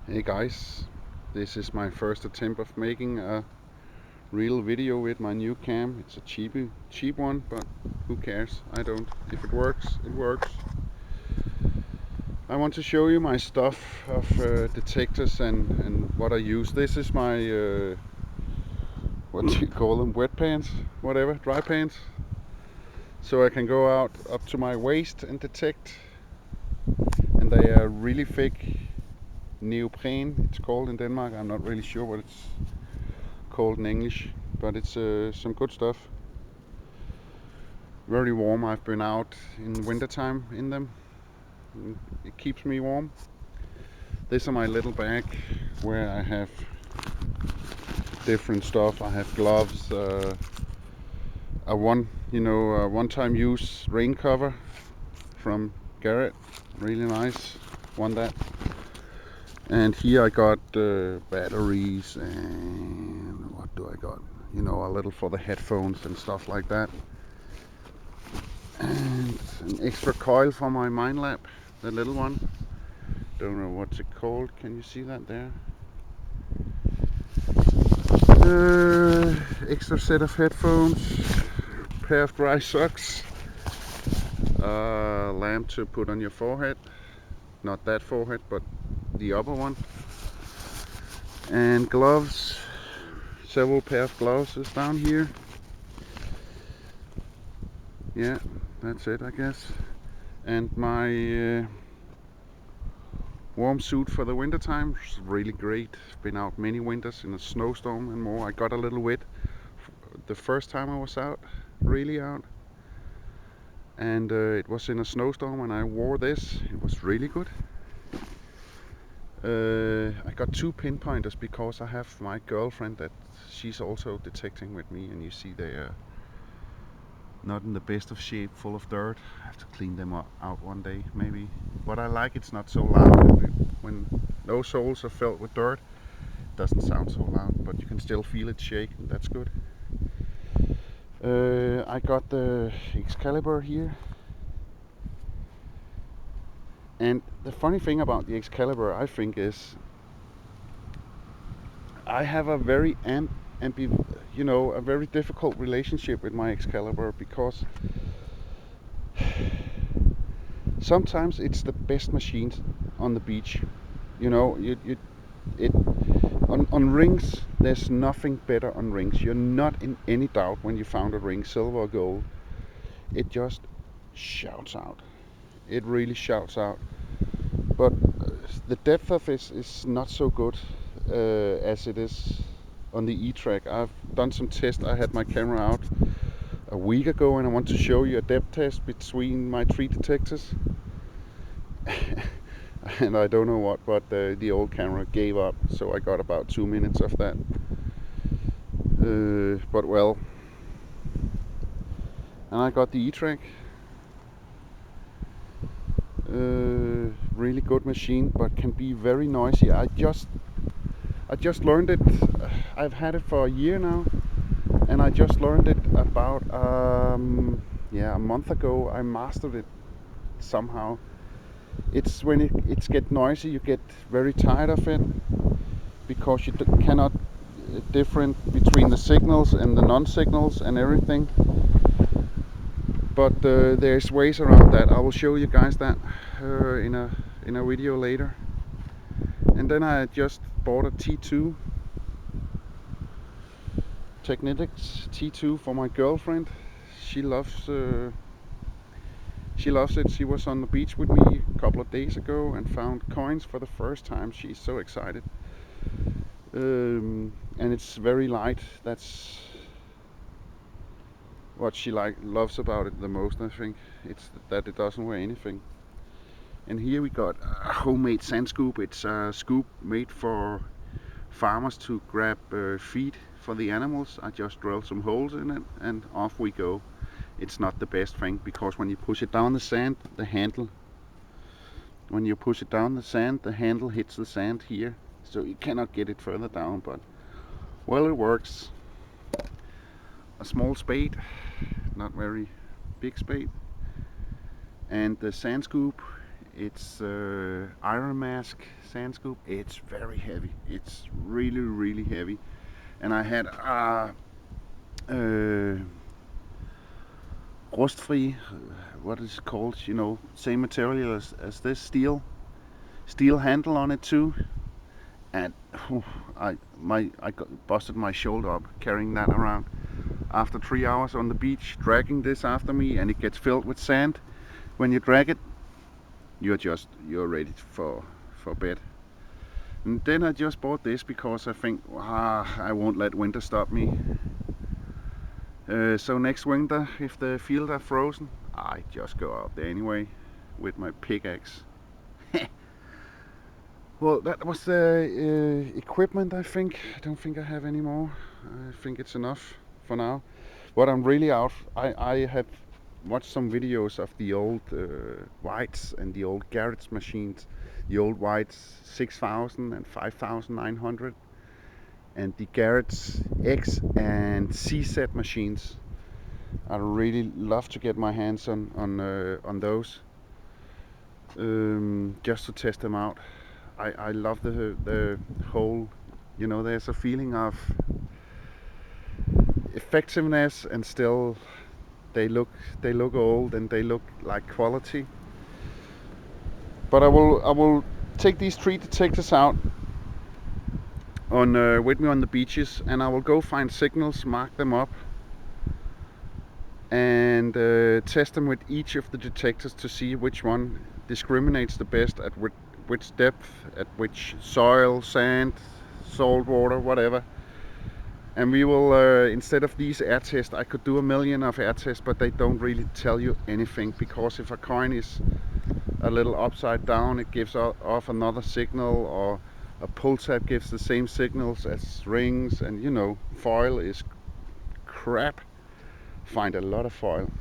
Hey guys, this is my first attempt of making a real video with my new cam. It's a cheap one, but who cares? I don't. If it works, it works. I want to show you my stuff of detectors and what I use. This is my, what do you call them? Wet pants? Whatever, dry pants. So I can go out up to my waist and detect. And they are really thick neoprene, it's called in Denmark. I'm not really sure what it's called in English, but it's some good stuff. Very warm. I've been out in wintertime in them. It keeps me warm. This is my little bag where I have different stuff. I have gloves, a one-time use rain cover from Garrett, really nice. Want that. And here I got batteries and what do I got? A little for the headphones and stuff like that. And an extra coil for my mine lamp, the little one. Don't know what's it called. Can you see that there? Extra set of headphones, pair of dry socks, lamp to put on your forehead. Not that forehead, but the upper one. And gloves. Several pair of gloves is down here. Yeah, that's it, I guess. And my warm suit for the winter time. It's really great. Been out many winters in a snowstorm and more. I got a little wet the first time I was out, really out. And it was in a snowstorm and I wore this. It was really good. I got two pinpointers because I have my girlfriend that she's also detecting with me, and you see they are not in the best of shape, full of dirt. I have to clean them out one day maybe, but I like it's not so loud. When those holes are filled with dirt, it doesn't sound so loud, but you can still feel it shake, and that's good. I got the Excalibur here, and the funny thing about the Excalibur, I think, is I have a very a very difficult relationship with my Excalibur, because sometimes it's the best machines on the beach. It on rings. There's nothing better on rings. You're not in any doubt when you found a ring, silver or gold. It just shouts out. It really shouts out. But the depth of it is not so good as it is on the E-Track. I've done some tests. I had my camera out a week ago and I want to show you a depth test between my three detectors. And I don't know what, but the old camera gave up, so I got about 2 minutes of that. But well, and I got the E-Track. Really good machine, but can be very noisy. I just learned it. I've had it for a year now, and I just learned it about a month ago. I mastered it somehow. It's when it gets noisy, you get very tired of it, because you cannot different between the signals and the non-signals and everything. But there's ways around that. I will show you guys that in a video later. And then I just bought a T2 Technetics T2 for my girlfriend. She loves it. She was on the beach with me a couple of days ago and found coins for the first time. She's so excited. And it's very light. That's what she loves about it the most, I think. It's that it doesn't weigh anything. And here we got a homemade sand scoop. It's a scoop made for farmers to grab feed for the animals. I just drill some holes in it and off we go. It's not the best thing, because when you push it down the sand, the handle hits the sand here, so you cannot get it further down. But well, it works. A small spade, not very big spade, and the sand scoop It's Iron Mask sand scoop. It's very heavy. It's really, really heavy. And I had rustfree, what is it called? You know, same material as this steel handle on it too. And I busted my shoulder up carrying that around. After 3 hours on the beach, dragging this after me, and it gets filled with sand. When you drag it, you're ready for bed. And then I just bought this because I think I won't let winter stop me. So next winter, if the fields are frozen, I just go out there anyway with my pickaxe. Well, that was the equipment, I think. I don't think I have any more. I think it's enough for now. What I'm really out, I have watched some videos of the old Whites and the old garage machines. The old Whites 6000 and 5900, and the Garrett's X and C set machines. I really love to get my hands on those, just to test them out. I love the whole, you know, there's a feeling of effectiveness, and still they look old and they look like quality. But I will take these 3 detectors out on with me on the beaches, and I will go find signals, mark them up, and test them with each of the detectors to see which one discriminates the best at which depth, at which soil, sand, salt water, whatever. And we will, instead of these air tests, I could do a million of air tests, but they don't really tell you anything, because if a coin is a little upside down, it gives off another signal, or a pull tab gives the same signals as rings, and you know, foil is crap. Find a lot of foil,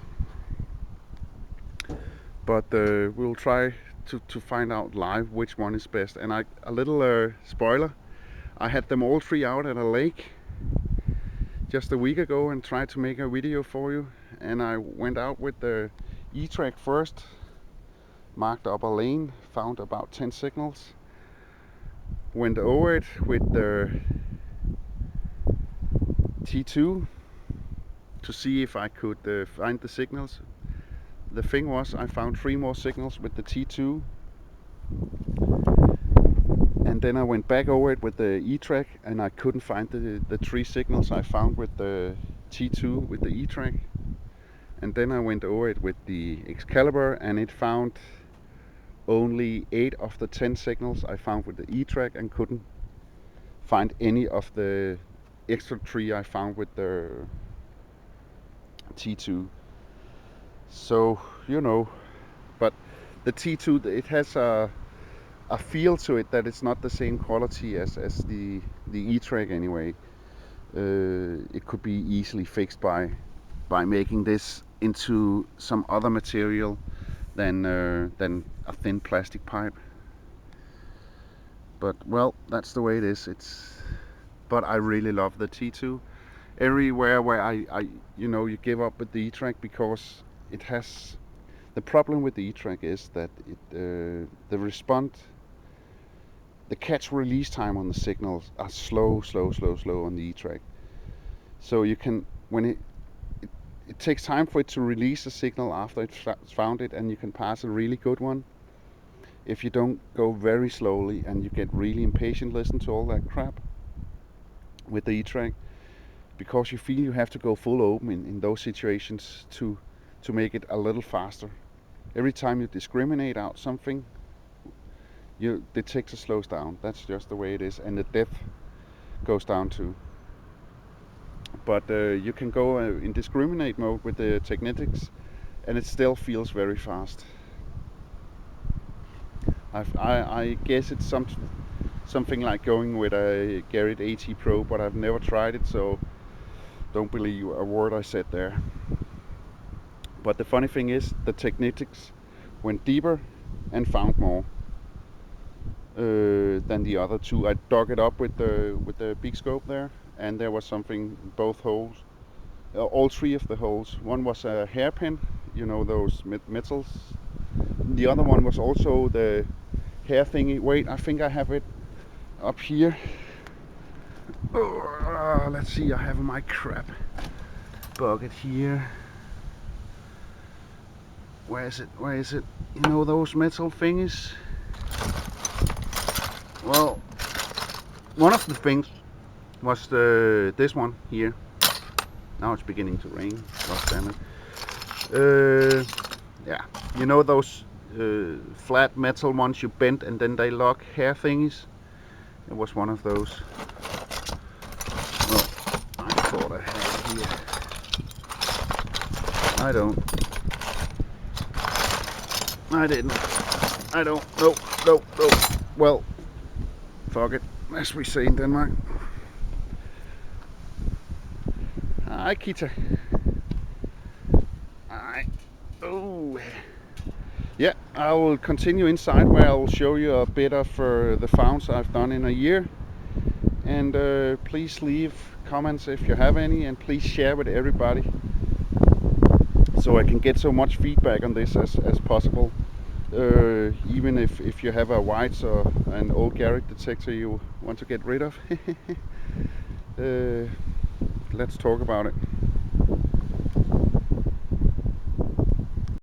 but we'll try to find out live which one is best. And a little spoiler, I had them all 3 out at a lake just a week ago and tried to make a video for you. And I went out with the E-track first, marked up a lane, found about 10 signals, went over it with the T2 to see if I could find the signals. The thing was, I found 3 more signals with the T2, and then I went back over it with the E-track, and I couldn't find the 3 signals I found with the T2 with the E-track. And then I went over it with the Excalibur, and it found only 8 of the 10 signals I found with the E-track, and couldn't find any of the extra 3 I found with the T2. So, you know, but the T2, it has a feel to it that it's not the same quality as the E-track anyway. It could be easily fixed by making this into some other material than a thin plastic pipe. But well, that's the way it is. But I really love the T2. Everywhere where I you know, you give up with the E-track, because it has, the problem with the E-track is that the catch release time on the signals are slow on the E-track. So you can, when it takes time for it to release a signal after it's found it, and you can pass a really good one if you don't go very slowly and you get really impatient, listen to all that crap with the E-track, because you feel you have to go full open in those situations to make it a little faster. Every time you discriminate out something, your detector slows down. That's just the way it is, and the depth goes down too. But you can go in discriminate mode with the Technetics, and it still feels very fast. I guess it's something like going with a Garrett AT Pro, but I've never tried it, so don't believe a word I said there. But the funny thing is, the Technetics went deeper and found more than the other 2. I dug it up with the big scope there, and there was something in both holes, all 3 of the holes. One was a hairpin, you know, those metals The other one was also the hair thingy. Wait, I think I have it up here. Let's see, I have my crap bucket here. Where is it? Where is it? You know those metal thingies? Well, one of the things was this one here. Now it's beginning to rain. God damn it. Yeah, you know those flat metal ones you bend and then they lock hair thingies? It was one of those. Well, I thought I had it here. I don't. I didn't. I don't. No, no, no. Well, fuck it, as we say in Denmark. Hi, Kita. Hi. Oh. Yeah, I will continue inside where I will show you a bit of the founds I've done in a year. And please leave comments if you have any, and please share with everybody so I can get so much feedback on this as possible. Even if you have a white or an old garage detector you want to get rid of. Let's talk about it.